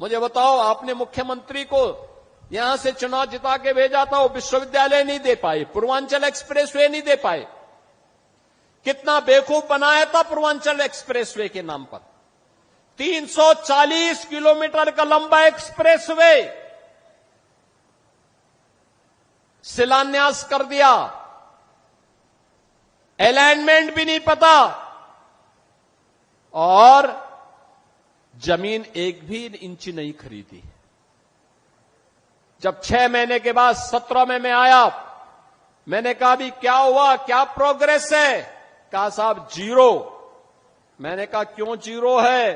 मुझे बताओ, आपने मुख्यमंत्री को यहां से चुनाव जिता के भेजा था, वो विश्वविद्यालय नहीं दे पाए, पूर्वांचल एक्सप्रेसवे नहीं दे पाए। कितना बेवकूफ बनाया था पूर्वांचल एक्सप्रेसवे के नाम पर। 340 किलोमीटर का लंबा एक्सप्रेसवे शिलान्यास कर दिया, अलाइनमेंट भी नहीं पता, और जमीन एक भी इंच नहीं खरीदी। जब 6 महीने के बाद 17 में मैं आया, मैंने कहा भी क्या हुआ, क्या प्रोग्रेस है? कहा साहब जीरो। मैंने कहा क्यों जीरो है?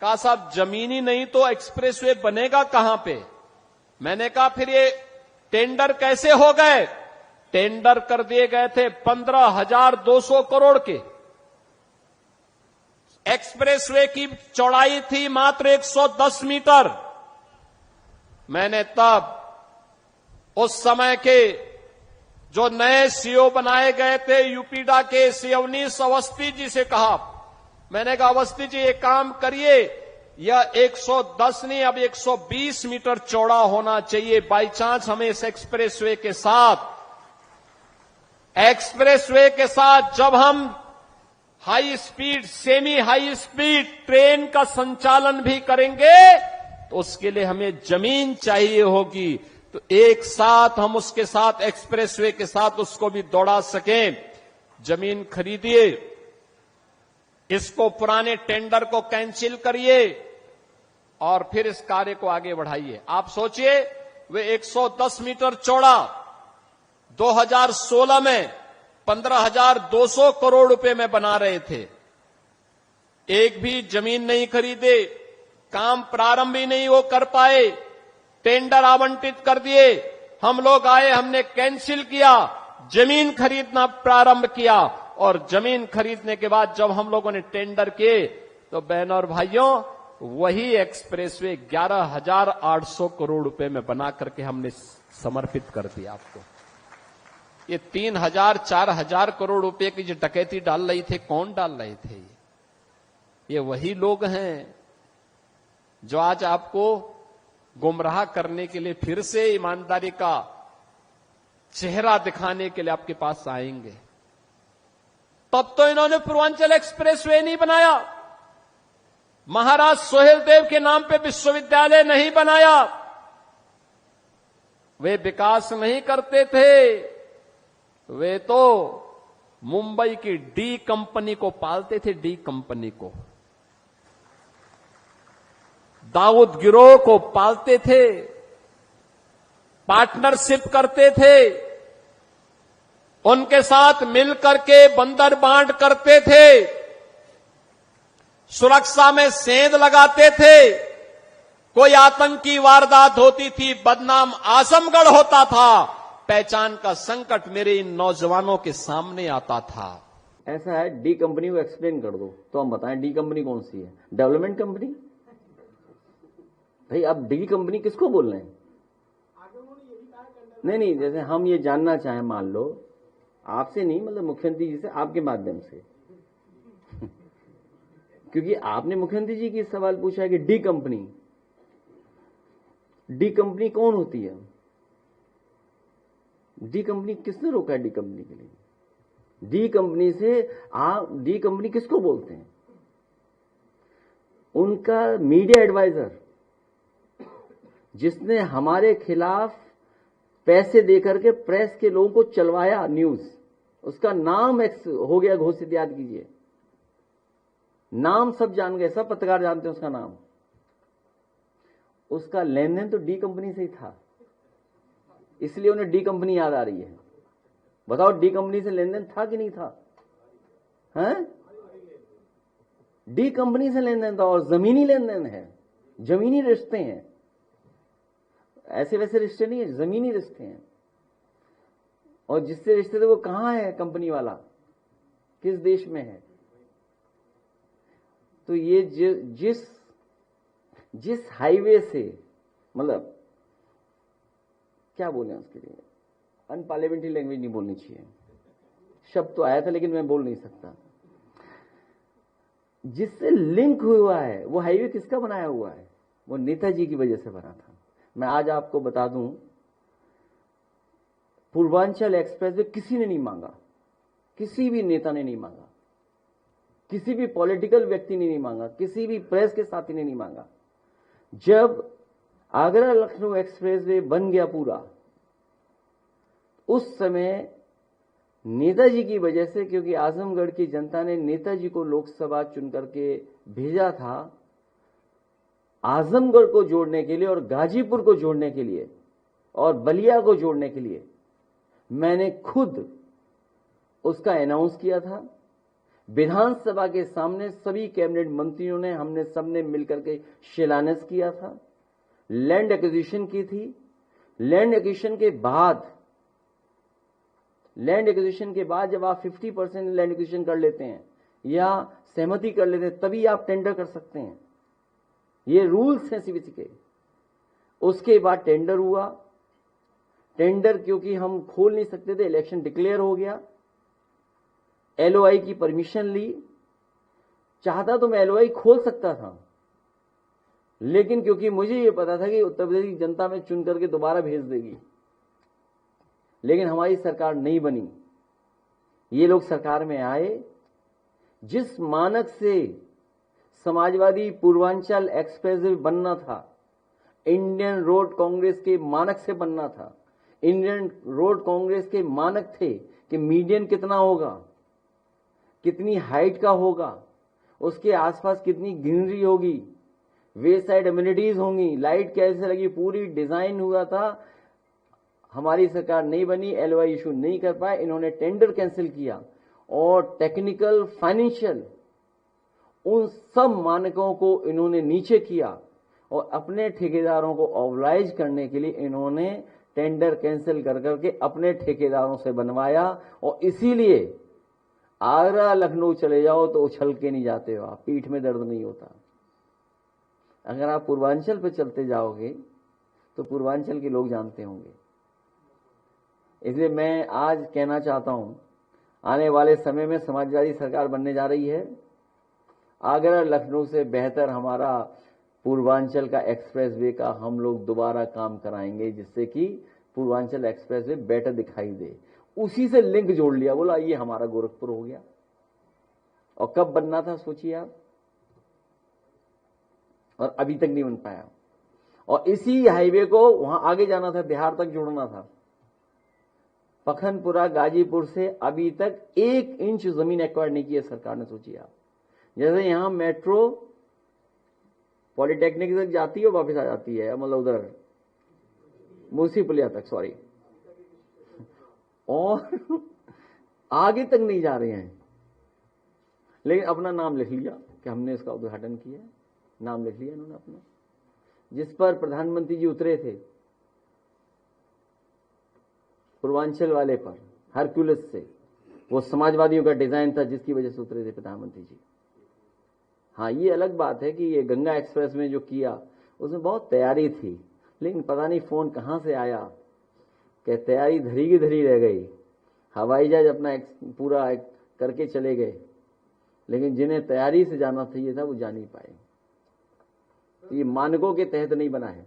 कहा साहब जमीन ही नहीं तो एक्सप्रेसवे बनेगा कहां पे? मैंने कहा फिर ये टेंडर कैसे हो गए? टेंडर कर दिए गए थे 15,200 करोड़ के। एक्सप्रेसवे की चौड़ाई थी मात्र 110 मीटर। मैंने तब उस समय के जो नए सीओ बनाए गए थे यूपीडा के, श्री अवनीश अवस्थी जी से कहा, मैंने कहा अवस्थी जी एक काम करिए, यह 110 नहीं अब 120 मीटर चौड़ा होना चाहिए। बाई चांस हमें इस एक्सप्रेसवे के साथ जब हम high speed, semi high speed train का संचालन भी करेंगे तो उसके लिए हमें जमीन चाहिए होगी। तो एक साथ हम उसके साथ एक्सप्रेसवे के साथ उसको भी दौड़ा सकें। जमीन खरीदिए, इसको पुराने टेंडर को कैंसिल करिए और फिर इस कार्य को आगे बढ़ाइए। आप सोचिए, वे 110 मीटर चौड़ा 2016 में 15,200 करोड़ रुपए में बना रहे थे। एक भी जमीन नहीं खरीदे, काम प्रारंभ ही नहीं वो कर पाए, टेंडर आवंटित कर दिए। हम लोग आए, हमने कैंसिल किया, जमीन खरीदना प्रारंभ किया, और जमीन खरीदने के बाद जब हम लोगों ने टेंडर किए तो बहनों और भाइयों, वही एक्सप्रेसवे 11,800 करोड़ रुपए में बना करके हमने समर्पित कर दिया आपको। ये 3,000 4,000 करोड़ रुपए की जो डकैती डाल रही थे, कौन डाल रहे थे? ये वही लोग हैं जो आज आपको गुमराह करने के लिए फिर से ईमानदारी का चेहरा दिखाने के लिए आपके पास आएंगे। तब तो इन्होंने पूर्वांचल एक्सप्रेसवे नहीं बनाया, महाराज सोहेलदेव के नाम पे विश्वविद्यालय नहीं बनाया, वे विकास नहीं करते थे, वे तो मुंबई की डी कंपनी को पालते थे, डी कंपनी को, दाऊद गिरोह को पालते थे, पार्टनरशिप करते थे, उनके साथ मिलकर के बंदर बांट करते थे, सुरक्षा में सेंध लगाते थे। कोई आतंकी वारदात होती थी, बदनाम आजमगढ़ होता था, पहचान का संकट मेरे इन नौजवानों के सामने आता था। ऐसा है, डी कंपनी को एक्सप्लेन कर दो तो हम बताएं डी कंपनी कौन सी है? Development company? भाई अब डी कंपनी किसको बोल रहे हैं? नहीं, जैसे हम ये जानना चाहें, मान लो आपसे नहीं, मतलब मुख्यमंत्री जी से, आपके माध्यम से क्योंकि आपने मुख्यमंत्री जी की सवाल पूछा है कि डी कंपनी कौन होती है? डी कंपनी किसने रोका है? डी कंपनी के लिए डी कंपनी से डी कंपनी किसको बोलते हैं? उनका मीडिया एडवाइजर जिसने हमारे खिलाफ पैसे देकर के प्रेस के लोगों को चलवाया न्यूज, उसका नाम हो गया घोषित, याद कीजिए, नाम सब जान गए, सब पत्रकार जानते हैं उसका नाम। उसका लेन देन तो डी कंपनी से ही था, इसलिए उन्हें डी कंपनी याद आ रही है। बताओ डी कंपनी से लेन देन था कि नहीं था? हैं? डी कंपनी से लेन देन था, और जमीनी लेन देन है, जमीनी रिश्ते हैं, ऐसे वैसे रिश्ते नहीं है, जमीनी रिश्ते हैं। और जिससे रिश्ते थे वो कहां है? कंपनी वाला किस देश में है? तो ये जिस हाईवे से, मतलब क्या बोले उसके लिए, अनपार्लियामेंट्री लैंग्वेज नहीं बोलनी चाहिए, शब्द तो आया था लेकिन मैं बोल नहीं सकता, जिससे लिंक हुआ है, वो हाईवे किसका बनाया हुआ है? वो नेताजी की वजह से बना था। मैं आज आपको बता दूं, पूर्वांचल एक्सप्रेस वे किसी ने नहीं मांगा, किसी भी नेता ने नहीं मांगा, किसी भी पॉलिटिकल व्यक्ति ने नहीं मांगा, किसी भी प्रेस के साथी ने नहीं मांगा। जब आगरा लखनऊ एक्सप्रेस वे बन गया पूरा, उस समय नेताजी की वजह से, क्योंकि आजमगढ़ की जनता ने नेताजी को लोकसभा चुन करके भेजा था आजमगढ़ को जोड़ने के लिए और गाजीपुर को जोड़ने के लिए और बलिया को जोड़ने के लिए, मैंने खुद उसका अनाउंस किया था विधानसभा के सामने। सभी कैबिनेट मंत्रियों ने, हमने सबने मिलकर के शिलान्यास किया था। लैंड एक्विजिशन की थी। लैंड एक्विजिशन के बाद जब आप 50% लैंड एक्विजिशन कर लेते हैं या सहमति कर लेते हैं, तभी आप टेंडर कर सकते हैं। ये रूल्स हैं सीबीसी के। उसके बाद टेंडर हुआ। टेंडर क्योंकि हम खोल नहीं सकते थे, इलेक्शन डिक्लेयर हो गया। एलओआई की परमिशन ली। चाहता तो मैं एलओआई खोल सकता था, लेकिन क्योंकि मुझे ये पता था कि उत्तर प्रदेश की जनता में चुन करके दोबारा भेज देगी, लेकिन हमारी सरकार नहीं बनी। ये लोग सरकार में आए, जिस मानक से समाजवादी पूर्वांचल एक्सप्रेस वे बनना था, इंडियन रोड कांग्रेस के मानक से बनना था। इंडियन रोड कांग्रेस के मानक थे कि मीडियन कितना होगा, कितनी हाइट का होगा, उसके आसपास कितनी ग्रीनरी होगी, वे साइड एमिनिटीज होंगी, लाइट कैसे लगी, पूरी डिजाइन हुआ था। हमारी सरकार नहीं बनी, एलओआई इशू नहीं कर पाए, इन्होंने टेंडर कैंसिल किया और टेक्निकल, फाइनेंशियल, उन सब मानकों को इन्होंने नीचे किया और अपने ठेकेदारों को ऑब्लाइज करने के लिए इन्होंने टेंडर कैंसिल कर करके अपने ठेकेदारों से बनवाया। और इसीलिए आगरा लखनऊ चले जाओ तो उछल के नहीं जाते हो आप, पीठ में दर्द नहीं होता। अगर आप पूर्वांचल पे चलते जाओगे तो पूर्वांचल के लोग जानते होंगे। इसलिए मैं आज कहना चाहता हूं, आने वाले समय में समाजवादी सरकार बनने जा रही है। आगरा लखनऊ से बेहतर हमारा पूर्वांचल का एक्सप्रेस वे का हम लोग दोबारा काम कराएंगे, जिससे कि पूर्वांचल एक्सप्रेस वे बेटर दिखाई दे। उसी से लिंक जोड़ लिया, बोला ये हमारा गोरखपुर हो गया। और कब बनना था सोचिए आप, और अभी तक नहीं बन पाया। और इसी हाईवे को वहां आगे जाना था, बिहार तक जोड़ना था। पखनपुरा गाजीपुर से अभी तक 1 इंच जमीन एक्वायर नहीं की है सरकार ने, सोचिए आप। जैसे यहां मेट्रो पॉलिटेक्निक तक जाती है, वापस आ जाती है, मतलब उधर मुंशीपुलिया तक, सॉरी, और आगे तक नहीं जा रहे हैं। लेकिन अपना नाम लिख लिया कि हमने इसका उद्घाटन किया, नाम लिख लिया इन्होंने अपना, जिस पर प्रधानमंत्री जी उतरे थे पूर्वांचल वाले पर, हरक्यूलिस से। वो समाजवादियों का डिजाइन था जिसकी वजह से उतरे थे प्रधानमंत्री जी। हाँ, ये अलग बात है कि ये गंगा एक्सप्रेस में जो किया उसमें बहुत तैयारी थी, लेकिन पता नहीं फोन कहां से आया कि तैयारी धरी की धरी रह गई। हवाई जहाज अपना पूरा करके चले गए, लेकिन जिन्हें तैयारी से जाना चाहिए था वो जा नहीं पाए। तो ये मानकों के तहत नहीं बना है।